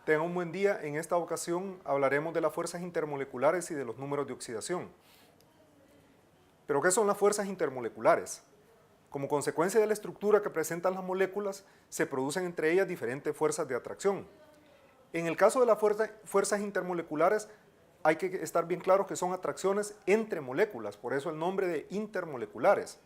Tengan un buen día. En esta ocasión hablaremos de las fuerzas intermoleculares y de los números de oxidación. ¿Pero qué son las fuerzas intermoleculares? Como consecuencia de la estructura que presentan las moléculas, se producen entre ellas diferentes fuerzas de atracción. En el caso de las fuerzas intermoleculares, hay que estar bien claro que son atracciones entre moléculas, por eso el nombre de intermoleculares.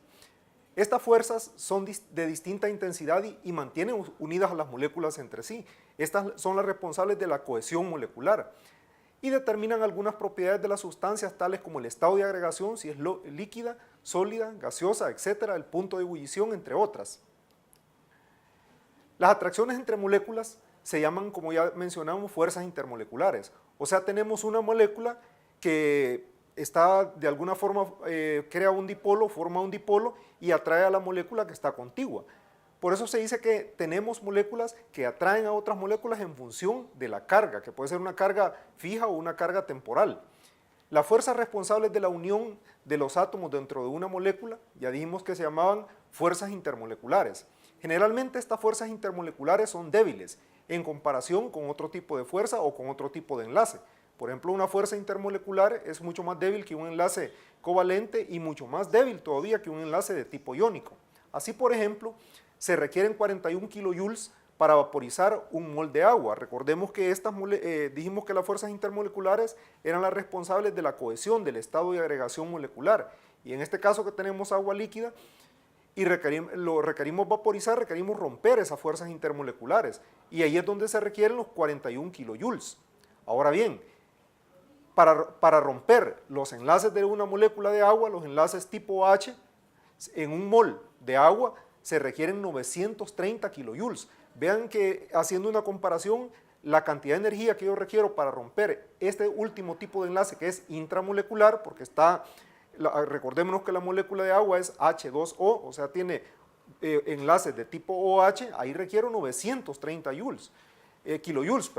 Estas fuerzas son de distinta intensidad y mantienen unidas a las moléculas entre sí. Estas son las responsables de la cohesión molecular y determinan algunas propiedades de las sustancias, tales como el estado de agregación, si es líquida, sólida, gaseosa, etc., el punto de ebullición, entre otras. Las atracciones entre moléculas se llaman, como ya mencionamos, fuerzas intermoleculares. O sea, tenemos una molécula que está de alguna forma, crea un dipolo, forma un dipolo y atrae a la molécula que está contigua. Por eso se dice que tenemos moléculas que atraen a otras moléculas en función de la carga, que puede ser una carga fija o una carga temporal. Las fuerzas responsables de la unión de los átomos dentro de una molécula, ya dijimos que se llamaban fuerzas intermoleculares. Generalmente estas fuerzas intermoleculares son débiles en comparación con otro tipo de fuerza o con otro tipo de enlace. Por ejemplo, una fuerza intermolecular es mucho más débil que un enlace covalente y mucho más débil todavía que un enlace de tipo iónico. Así, por ejemplo, se requieren 41 kilojoules para vaporizar un mol de agua. Recordemos que dijimos que las fuerzas intermoleculares eran las responsables de la cohesión, del estado de agregación molecular. Y en este caso que tenemos agua líquida y lo requerimos vaporizar, requerimos romper esas fuerzas intermoleculares. Y ahí es donde se requieren los 41 kilojoules. Ahora bien, para romper los enlaces de una molécula de agua, los enlaces tipo H, en un mol de agua se requieren 930 kilojoules. Vean que haciendo una comparación, la cantidad de energía que yo requiero para romper este último tipo de enlace, que es intramolecular, porque recordémonos que la molécula de agua es H2O, o sea, tiene enlaces de tipo OH, ahí requiero 930 kilojoules,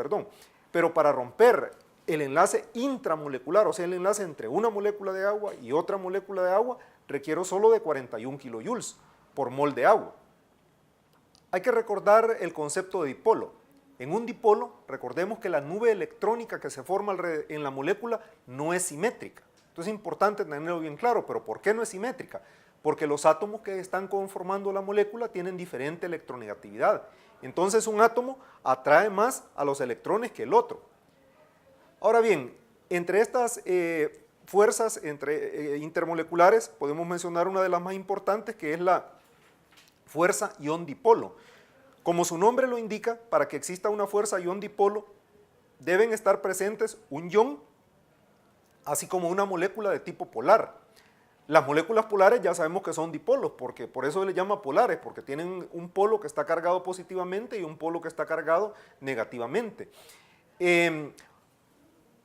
pero para romper el enlace intramolecular, o sea, el enlace entre una molécula de agua y otra molécula de agua, requiero solo de 41 kilojoules por mol de agua. Hay que recordar el concepto de dipolo. En un dipolo, recordemos que la nube electrónica que se forma en la molécula no es simétrica. Esto es importante tenerlo bien claro, pero ¿por qué no es simétrica? Porque los átomos que están conformando la molécula tienen diferente electronegatividad. Entonces un átomo atrae más a los electrones que el otro. Ahora bien, entre estas fuerzas intermoleculares podemos mencionar una de las más importantes, que es la fuerza ion-dipolo. Como su nombre lo indica, para que exista una fuerza ion-dipolo deben estar presentes un ion, así como una molécula de tipo polar. Las moléculas polares ya sabemos que son dipolos, porque por eso se les llama polares, porque tienen un polo que está cargado positivamente y un polo que está cargado negativamente.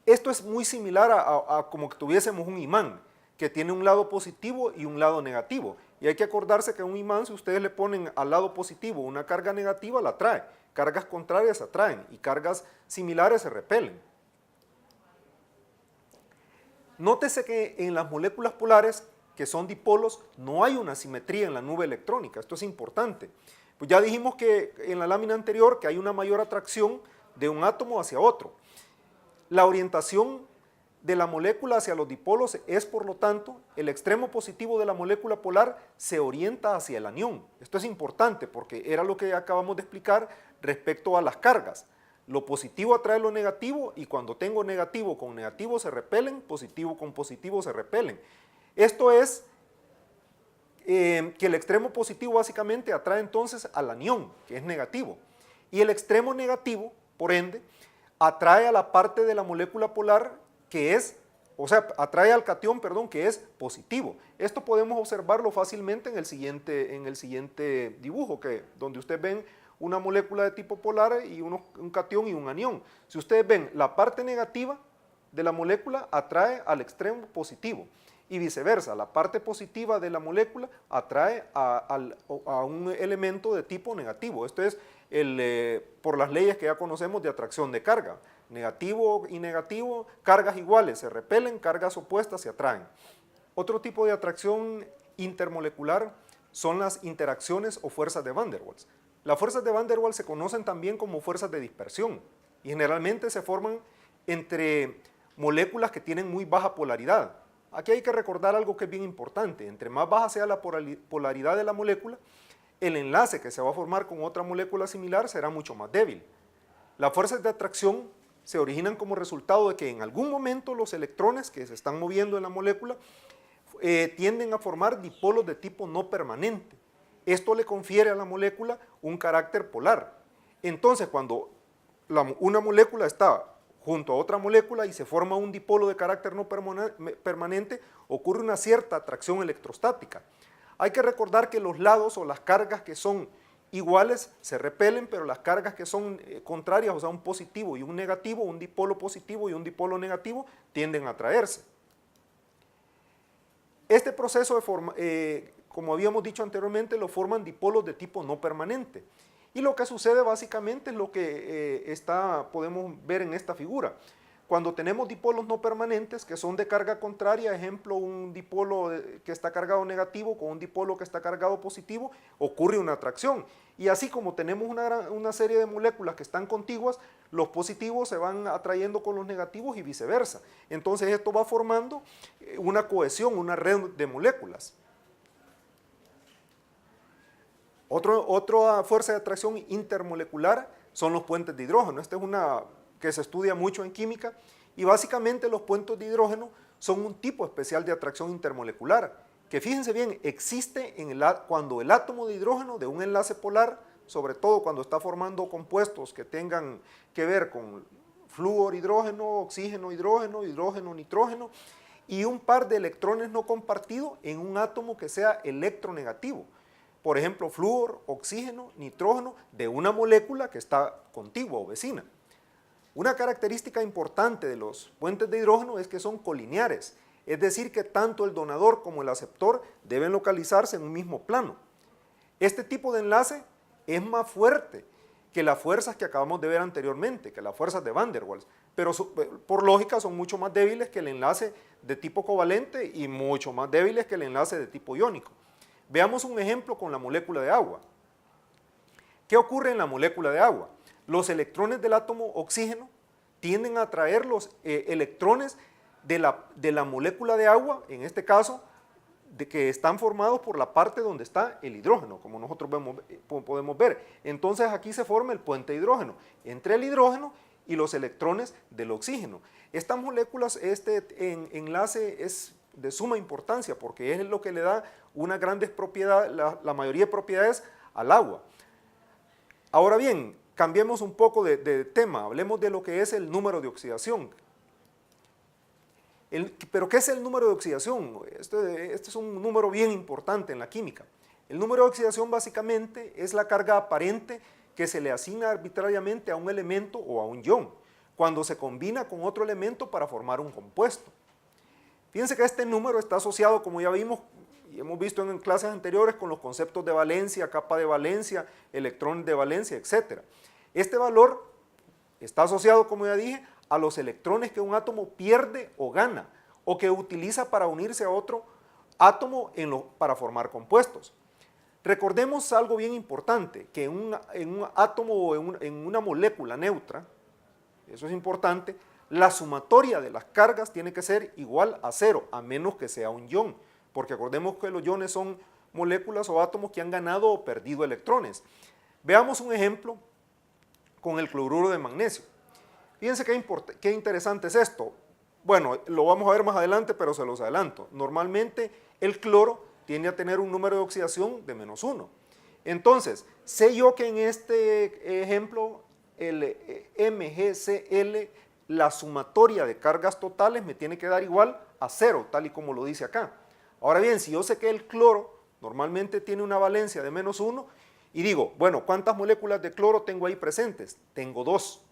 Esto es muy similar a como que tuviésemos un imán, que tiene un lado positivo y un lado negativo. Y hay que acordarse que un imán, si ustedes le ponen al lado positivo una carga negativa, la atrae. Cargas contrarias se atraen y cargas similares se repelen. Nótese que en las moléculas polares, que son dipolos, no hay una simetría en la nube electrónica. Esto es importante. Pues ya dijimos que en la lámina anterior que hay una mayor atracción de un átomo hacia otro. La orientación de la molécula hacia los dipolos es, por lo tanto, el extremo positivo de la molécula polar se orienta hacia el anión. Esto es importante porque era lo que acabamos de explicar respecto a las cargas. Lo positivo atrae lo negativo y cuando tengo negativo con negativo se repelen, positivo con positivo se repelen. Esto es que el extremo positivo básicamente atrae entonces al anión, que es negativo, y el extremo negativo, por ende, atrae a la parte de la molécula polar que es, o sea, atrae al catión, que es positivo. Esto podemos observarlo fácilmente en el siguiente dibujo, donde ustedes ven una molécula de tipo polar y un catión y un anión. Si ustedes ven, la parte negativa de la molécula atrae al extremo positivo y viceversa, la parte positiva de la molécula atrae a un elemento de tipo negativo. Esto es por las leyes que ya conocemos de atracción de carga. Negativo y negativo, cargas iguales se repelen, cargas opuestas se atraen. Otro tipo de atracción intermolecular son las interacciones o fuerzas de Van der Waals. Las fuerzas de Van der Waals se conocen también como fuerzas de dispersión. y generalmente se forman entre moléculas que tienen muy baja polaridad. Aquí hay que recordar algo que es bien importante: entre más baja sea la polaridad de la molécula, el enlace que se va a formar con otra molécula similar será mucho más débil. Las fuerzas de atracción se originan como resultado de que en algún momento los electrones que se están moviendo en la molécula tienden a formar dipolos de tipo no permanente. Esto le confiere a la molécula un carácter polar. Entonces, cuando una molécula está junto a otra molécula y se forma un dipolo de carácter no permanente, ocurre una cierta atracción electrostática. Hay que recordar que los lados o las cargas que son iguales se repelen, pero las cargas que son contrarias, o sea, un positivo y un negativo, un dipolo positivo y un dipolo negativo, tienden a atraerse. Este proceso, como habíamos dicho anteriormente, lo forman dipolos de tipo no permanente. Y lo que sucede básicamente es lo que podemos ver en esta figura. Cuando tenemos dipolos no permanentes que son de carga contraria, ejemplo, un dipolo que está cargado negativo con un dipolo que está cargado positivo, ocurre una atracción. Y así como tenemos una serie de moléculas que están contiguas, los positivos se van atrayendo con los negativos y viceversa. Entonces esto va formando una cohesión, una red de moléculas. Otra fuerza de atracción intermolecular son los puentes de hidrógeno. Esta es una que se estudia mucho en química, y básicamente los puentes de hidrógeno son un tipo especial de atracción intermolecular, que fíjense bien, existe cuando el átomo de hidrógeno de un enlace polar, sobre todo cuando está formando compuestos que tengan que ver con flúor hidrógeno, oxígeno hidrógeno, hidrógeno nitrógeno, y un par de electrones no compartidos en un átomo que sea electronegativo. Por ejemplo, flúor, oxígeno, nitrógeno de una molécula que está contigua o vecina. Una característica importante de los puentes de hidrógeno es que son colineares, es decir, que tanto el donador como el aceptor deben localizarse en un mismo plano. Este tipo de enlace es más fuerte que las fuerzas que acabamos de ver anteriormente, que las fuerzas de Van der Waals, pero por lógica son mucho más débiles que el enlace de tipo covalente y mucho más débiles que el enlace de tipo iónico. Veamos un ejemplo con la molécula de agua. ¿Qué ocurre en la molécula de agua? Los electrones del átomo oxígeno tienden a atraer los electrones de la molécula de agua, en este caso, que están formados por la parte donde está el hidrógeno, como nosotros podemos ver. Entonces aquí se forma el puente de hidrógeno, entre el hidrógeno y los electrones del oxígeno. Estas moléculas, este enlace es de suma importancia porque es lo que le da unas grandes propiedades, la mayoría de propiedades al agua. Ahora bien, cambiemos un poco de tema, hablemos de lo que es el número de oxidación. ¿Pero qué es el número de oxidación? Este es un número bien importante en la química. El número de oxidación básicamente es la carga aparente que se le asigna arbitrariamente a un elemento o a un ion, cuando se combina con otro elemento para formar un compuesto. Fíjense que este número está asociado, como ya vimos y hemos visto en clases anteriores, con los conceptos de valencia, capa de valencia, electrón de valencia, etc. Este valor está asociado, como ya dije, a los electrones que un átomo pierde o gana, o que utiliza para unirse a otro átomo para formar compuestos. Recordemos algo bien importante, que en un átomo o en una molécula neutra, eso es importante, la sumatoria de las cargas tiene que ser igual a cero, a menos que sea un ion, porque acordemos que los iones son moléculas o átomos que han ganado o perdido electrones. Veamos un ejemplo con el cloruro de magnesio. Fíjense qué interesante es esto. Bueno, lo vamos a ver más adelante, pero se los adelanto. Normalmente el cloro tiende a tener un número de oxidación de -1. Entonces, sé yo que en este ejemplo, el MgCl, la sumatoria de cargas totales me tiene que dar igual a 0, tal y como lo dice acá. Ahora bien, si yo sé que el cloro normalmente tiene una valencia de -1, y digo, bueno, ¿cuántas moléculas de cloro tengo ahí presentes? Tengo 2.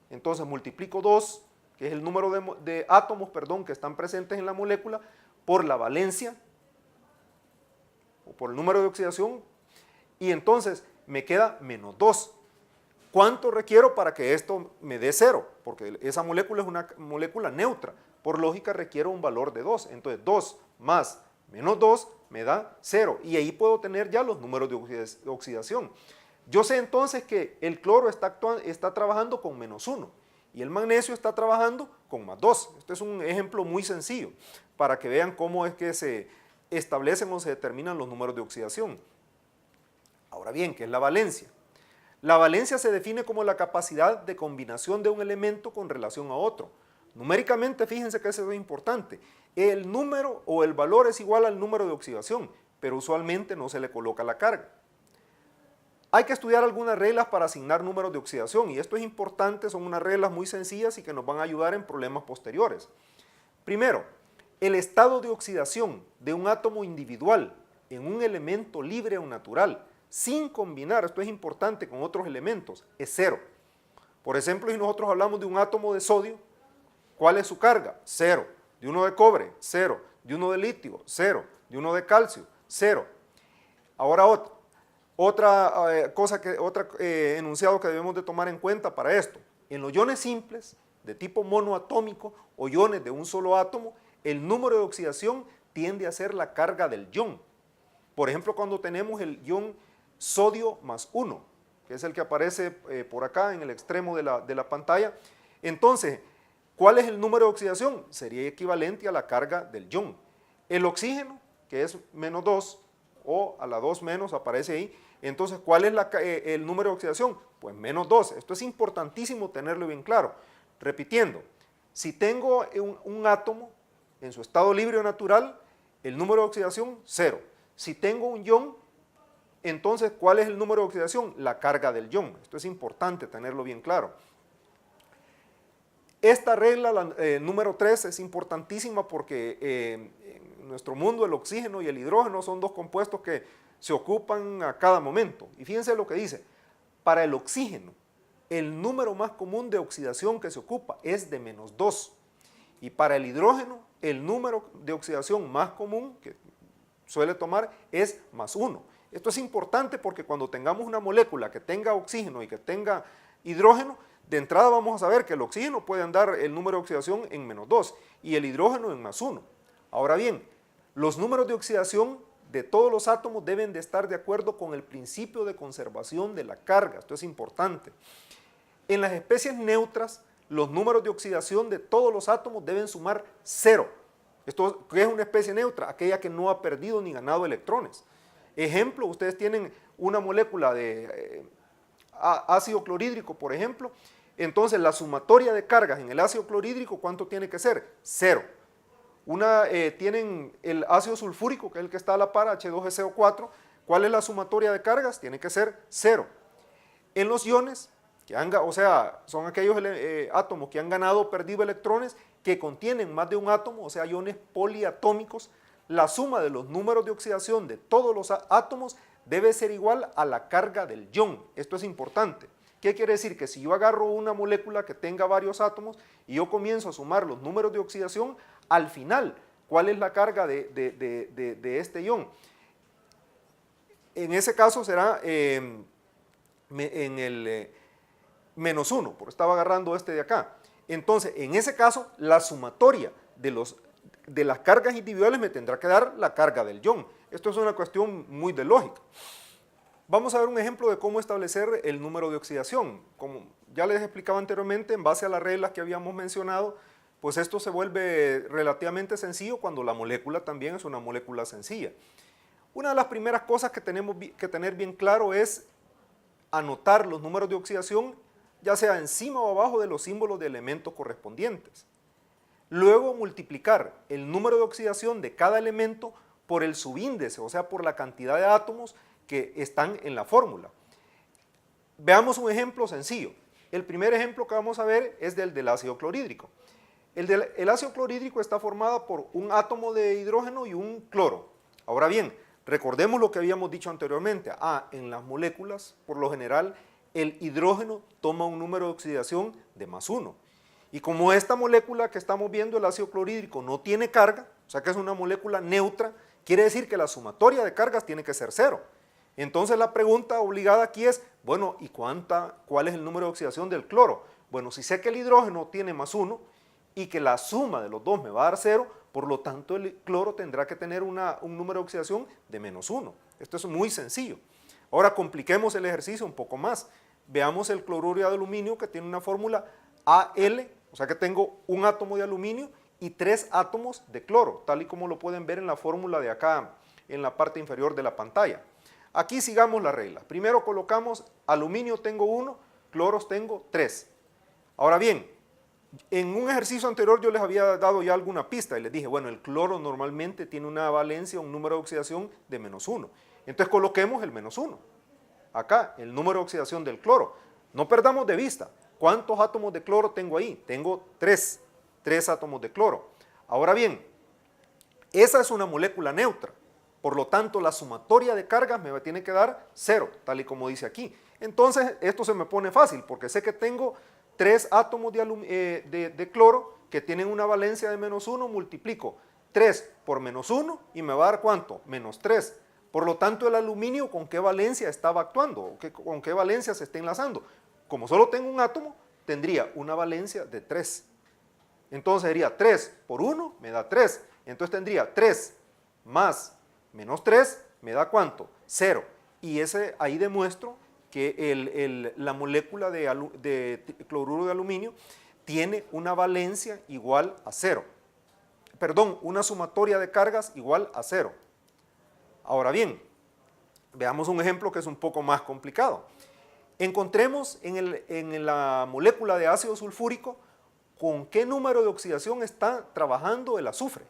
Entonces multiplico 2, que es el número de átomos, que están presentes en la molécula, por la valencia, o por el número de oxidación, y entonces me queda -2. ¿Cuánto requiero para que esto me dé 0? Porque esa molécula es una molécula neutra, por lógica requiero un valor de 2, entonces 2 más -2 me da 0, y ahí puedo tener ya los números de oxidación. Yo sé entonces que el cloro está trabajando con -1 y el magnesio está trabajando con +2. Este es un ejemplo muy sencillo para que vean cómo es que se establecen o se determinan los números de oxidación. Ahora bien, ¿qué es la valencia? La valencia se define como la capacidad de combinación de un elemento con relación a otro. Numéricamente, fíjense que eso es importante. El número o el valor es igual al número de oxidación, pero usualmente no se le coloca la carga. Hay que estudiar algunas reglas para asignar números de oxidación y esto es importante, son unas reglas muy sencillas y que nos van a ayudar en problemas posteriores. Primero, el estado de oxidación de un átomo individual en un elemento libre o natural, sin combinar, esto es importante, con otros elementos, es 0. Por ejemplo, si nosotros hablamos de un átomo de sodio, ¿cuál es su carga? 0. De uno de cobre, 0. De uno de litio, 0. De uno de calcio, 0. Ahora otro enunciado que debemos de tomar en cuenta para esto. En los iones simples, de tipo monoatómico o iones de un solo átomo, el número de oxidación tiende a ser la carga del ion. Por ejemplo, cuando tenemos el ion sodio +1, que es el que aparece por acá en el extremo de la pantalla, entonces, ¿cuál es el número de oxidación? Sería equivalente a la carga del ion. El oxígeno, que es -2, o a la 2 menos aparece ahí, entonces, ¿cuál es el número de oxidación? Pues -2. Esto es importantísimo tenerlo bien claro. Repitiendo, si tengo un átomo en su estado libre o natural, el número de oxidación, 0. Si tengo un ion, entonces, ¿cuál es el número de oxidación? La carga del ion. Esto es importante tenerlo bien claro. Esta regla, número 3, es importantísima porque en nuestro mundo el oxígeno y el hidrógeno son dos compuestos que se ocupan a cada momento. Y fíjense lo que dice, para el oxígeno, el número más común de oxidación que se ocupa es de -2. Y para el hidrógeno, el número de oxidación más común que suele tomar es +1. Esto es importante porque cuando tengamos una molécula que tenga oxígeno y que tenga hidrógeno, de entrada vamos a saber que el oxígeno puede andar el número de oxidación en -2 y el hidrógeno en +1. Ahora bien, los números de oxidación de todos los átomos deben de estar de acuerdo con el principio de conservación de la carga. Esto es importante. En las especies neutras, los números de oxidación de todos los átomos deben sumar 0. Esto, ¿qué es una especie neutra? Aquella que no ha perdido ni ganado electrones. Ejemplo, ustedes tienen una molécula de ácido clorhídrico, por ejemplo, entonces la sumatoria de cargas en el ácido clorhídrico, ¿cuánto tiene que ser? 0. Tienen el ácido sulfúrico, que es el que está a la par, H2SO4, ¿cuál es la sumatoria de cargas? Tiene que ser 0. En los iones, son aquellos átomos que han ganado o perdido electrones que contienen más de un átomo, o sea, iones poliatómicos, la suma de los números de oxidación de todos los átomos debe ser igual a la carga del ion. Esto es importante. ¿Qué quiere decir? Que si yo agarro una molécula que tenga varios átomos y yo comienzo a sumar los números de oxidación, al final, ¿cuál es la carga de este ion? En ese caso será en el -1, porque estaba agarrando este de acá. Entonces, en ese caso, la sumatoria de las cargas individuales me tendrá que dar la carga del ion. Esto es una cuestión muy de lógica. Vamos a ver un ejemplo de cómo establecer el número de oxidación. Como ya les explicaba anteriormente, en base a las reglas que habíamos mencionado, pues esto se vuelve relativamente sencillo cuando la molécula también es una molécula sencilla. Una de las primeras cosas que tenemos que tener bien claro es anotar los números de oxidación, ya sea encima o abajo de los símbolos de elementos correspondientes. Luego multiplicar el número de oxidación de cada elemento por el subíndice, o sea, por la cantidad de átomos que están en la fórmula. Veamos un ejemplo sencillo. El primer ejemplo que vamos a ver es del ácido clorhídrico. El ácido clorhídrico está formado por un átomo de hidrógeno y un cloro. Ahora bien, recordemos lo que habíamos dicho anteriormente. En las moléculas, por lo general, el hidrógeno toma un número de oxidación de +1. Y como esta molécula que estamos viendo, el ácido clorhídrico, no tiene carga, o sea que es una molécula neutra, quiere decir que la sumatoria de cargas tiene que ser 0. Entonces la pregunta obligada aquí es, bueno, ¿y cuál es el número de oxidación del cloro? Bueno, si sé que el hidrógeno tiene +1 y que la suma de los dos me va a dar 0, por lo tanto el cloro tendrá que tener un número de oxidación de -1. Esto es muy sencillo. Ahora compliquemos el ejercicio un poco más. Veamos el cloruro de aluminio que tiene una fórmula Al, o sea que tengo un átomo de aluminio y 3 átomos de cloro, tal y como lo pueden ver en la fórmula de acá, en la parte inferior de la pantalla. Aquí sigamos la regla. Primero colocamos aluminio tengo 1, cloros tengo 3. Ahora bien, en un ejercicio anterior yo les había dado ya alguna pista y les dije, bueno, el cloro normalmente tiene una valencia, un número de oxidación de -1. Entonces coloquemos el -1. Acá, el número de oxidación del cloro. No perdamos de vista. ¿Cuántos átomos de cloro tengo ahí? Tengo 3 átomos de cloro. Ahora bien, esa es una molécula neutra. Por lo tanto, la sumatoria de cargas me tiene que dar 0, tal y como dice aquí. Entonces, esto se me pone fácil, porque sé que tengo 3 átomos de cloro que tienen una valencia de -1, multiplico 3 por -1 y me va a dar ¿cuánto? -3. Por lo tanto, el aluminio, ¿con qué valencia estaba actuando? ¿Con qué valencia se está enlazando? Como solo tengo un átomo, tendría una valencia de 3. Entonces sería 3 por 1 me da 3. Entonces tendría 3 más -3 me da ¿cuánto? 0. Y ahí demuestro que la molécula de cloruro de aluminio tiene una valencia igual a 0. Perdón, una sumatoria de cargas igual a 0. Ahora bien, veamos un ejemplo que es un poco más complicado. Encontremos en la molécula de ácido sulfúrico con qué número de oxidación está trabajando el azufre.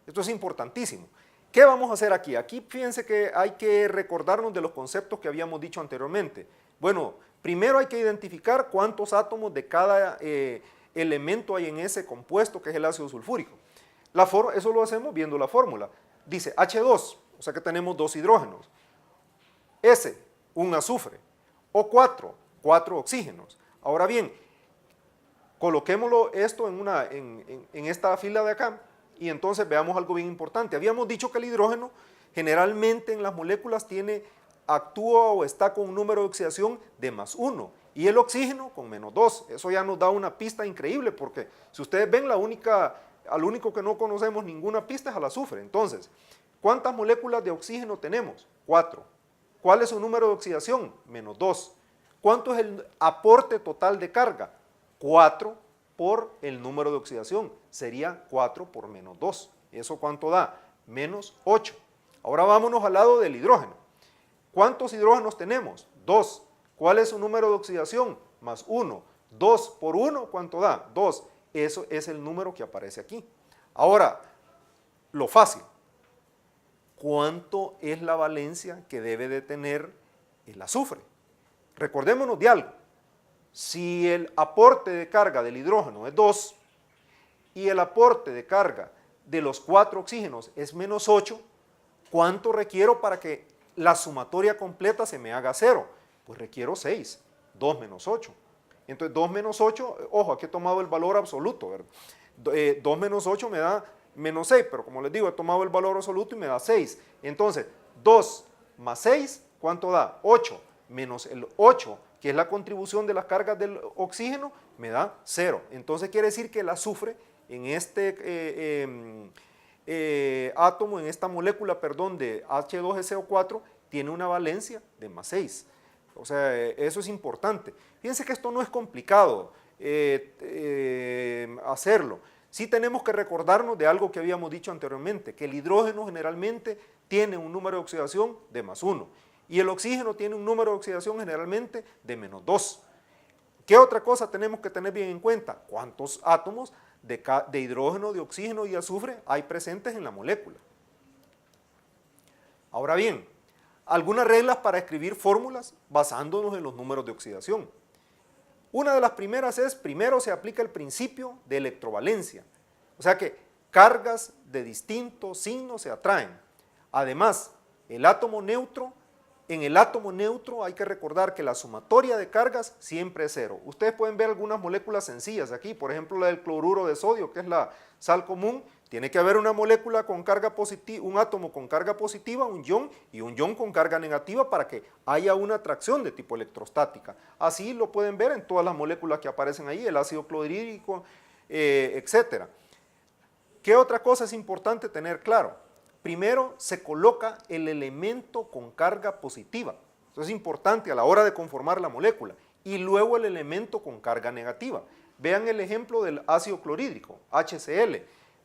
Esto es importantísimo. ¿Qué vamos a hacer aquí? Aquí fíjense que hay que recordarnos de los conceptos que habíamos dicho anteriormente. Bueno, primero hay que identificar cuántos átomos de cada elemento hay en ese compuesto que es el ácido sulfúrico. Eso lo hacemos viendo la fórmula. Dice H2, o sea que tenemos 2 hidrógenos. S, un azufre. O4, 4 oxígenos. Ahora bien, coloquémoslo esto en esta fila de acá y entonces veamos algo bien importante. Habíamos dicho que el hidrógeno generalmente en las moléculas actúa o está con un número de oxidación de +1 y el oxígeno con -2. Eso ya nos da una pista increíble porque si ustedes ven al único que no conocemos ninguna pista es al azufre. Entonces, ¿cuántas moléculas de oxígeno tenemos? 4. ¿Cuál es su número de oxidación? -2. ¿Cuánto es el aporte total de carga? 4 por el número de oxidación. Sería 4 por -2. ¿Eso cuánto da? -8. Ahora vámonos al lado del hidrógeno. ¿Cuántos hidrógenos tenemos? 2. ¿Cuál es su número de oxidación? +1. 2 por 1, ¿cuánto da? 2. Eso es el número que aparece aquí. Ahora, lo fácil. ¿Cuánto es la valencia que debe de tener el azufre? Recordémonos de algo. Si el aporte de carga del hidrógeno es 2 y el aporte de carga de los 4 oxígenos es -8, ¿cuánto requiero para que la sumatoria completa se me haga 0? Pues requiero 6, 2 menos 8. Entonces 2 menos 8, ojo, aquí he tomado el valor absoluto, ¿verdad? 2 menos 8 me da -6, pero como les digo, he tomado el valor absoluto y me da 6. Entonces 2 más 6, ¿cuánto da? 8, menos el 8, que es la contribución de las cargas del oxígeno, me da 0. Entonces quiere decir que el azufre en este átomo, en esta molécula, perdón, de H2SO4, tiene una valencia de +6. O sea, eso es importante. Fíjense que esto no es complicado hacerlo. Sí tenemos que recordarnos de algo que habíamos dicho anteriormente, que el hidrógeno generalmente tiene un número de oxidación de +1 y el oxígeno tiene un número de oxidación generalmente de -2. ¿Qué otra cosa tenemos que tener bien en cuenta? ¿Cuántos átomos de hidrógeno, de oxígeno y de azufre hay presentes en la molécula? Ahora bien, algunas reglas para escribir fórmulas basándonos en los números de oxidación. Una de las primeras es, primero se aplica el principio de electrovalencia, o sea que cargas de distintos signos se atraen. Además, en el átomo neutro hay que recordar que la sumatoria de cargas siempre es 0. Ustedes pueden ver algunas moléculas sencillas aquí, por ejemplo la del cloruro de sodio, que es la sal común. Tiene que haber una molécula con carga positiva, un átomo con carga positiva, un ion, y un ion con carga negativa para que haya una atracción de tipo electrostática. Así lo pueden ver en todas las moléculas que aparecen ahí, el ácido clorhídrico, etc. ¿Qué otra cosa es importante tener claro? Primero se coloca el elemento con carga positiva. Eso es importante a la hora de conformar la molécula. Y luego el elemento con carga negativa. Vean el ejemplo del ácido clorhídrico, HCl.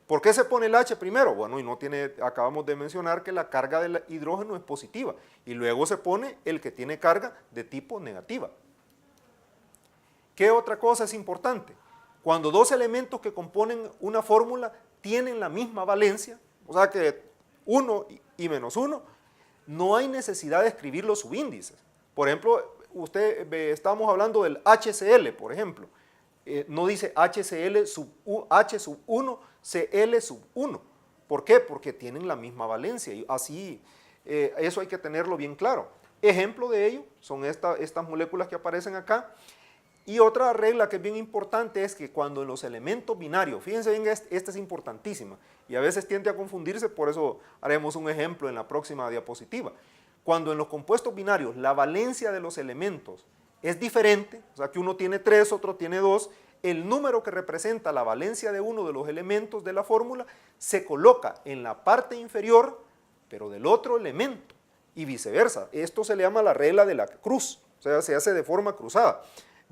¿Por qué se pone el H primero? Bueno, y no tiene, acabamos de mencionar que la carga del hidrógeno es positiva. Y luego se pone el que tiene carga de tipo negativa. ¿Qué otra cosa es importante? Cuando dos elementos que componen una fórmula tienen la misma valencia, o sea que 1 y menos 1, no hay necesidad de escribir los subíndices. Por ejemplo, estamos hablando del HCl, por ejemplo. No dice HCl sub H sub 1, Cl sub 1. ¿Por qué? Porque tienen la misma valencia. Y así, eso hay que tenerlo bien claro. Ejemplo de ello son estas moléculas que aparecen acá. Y otra regla que es bien importante es que cuando en los elementos binarios, fíjense bien, esta es importantísima y a veces tiende a confundirse, por eso haremos un ejemplo en la próxima diapositiva. Cuando en los compuestos binarios la valencia de los elementos es diferente, o sea que uno tiene 3, otro tiene 2, el número que representa la valencia de uno de los elementos de la fórmula se coloca en la parte inferior, pero del otro elemento, y viceversa. Esto se le llama la regla de la cruz, o sea, se hace de forma cruzada.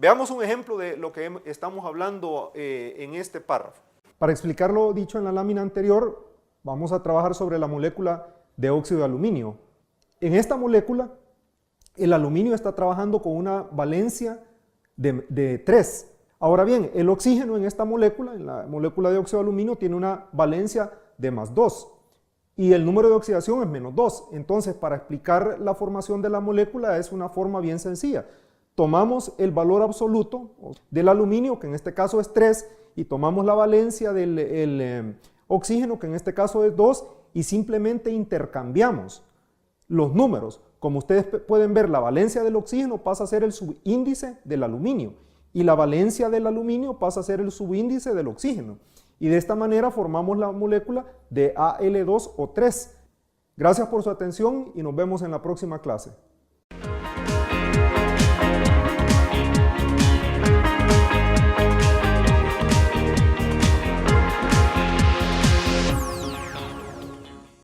Veamos un ejemplo de lo que estamos hablando en este párrafo. Para explicar lo dicho en la lámina anterior, vamos a trabajar sobre la molécula de óxido de aluminio. En esta molécula, el aluminio está trabajando con una valencia de 3. Ahora bien, el oxígeno en esta molécula, en la molécula de óxido de aluminio, tiene una valencia de más 2. Y el número de oxidación es menos 2. Entonces, para explicar la formación de la molécula es una forma bien sencilla. Tomamos el valor absoluto del aluminio, que en este caso es 3, y tomamos la valencia del oxígeno, que en este caso es 2, y simplemente intercambiamos los números. Como ustedes pueden ver, la valencia del oxígeno pasa a ser el subíndice del aluminio, y la valencia del aluminio pasa a ser el subíndice del oxígeno. Y de esta manera formamos la molécula de Al2O3. Gracias por su atención y nos vemos en la próxima clase.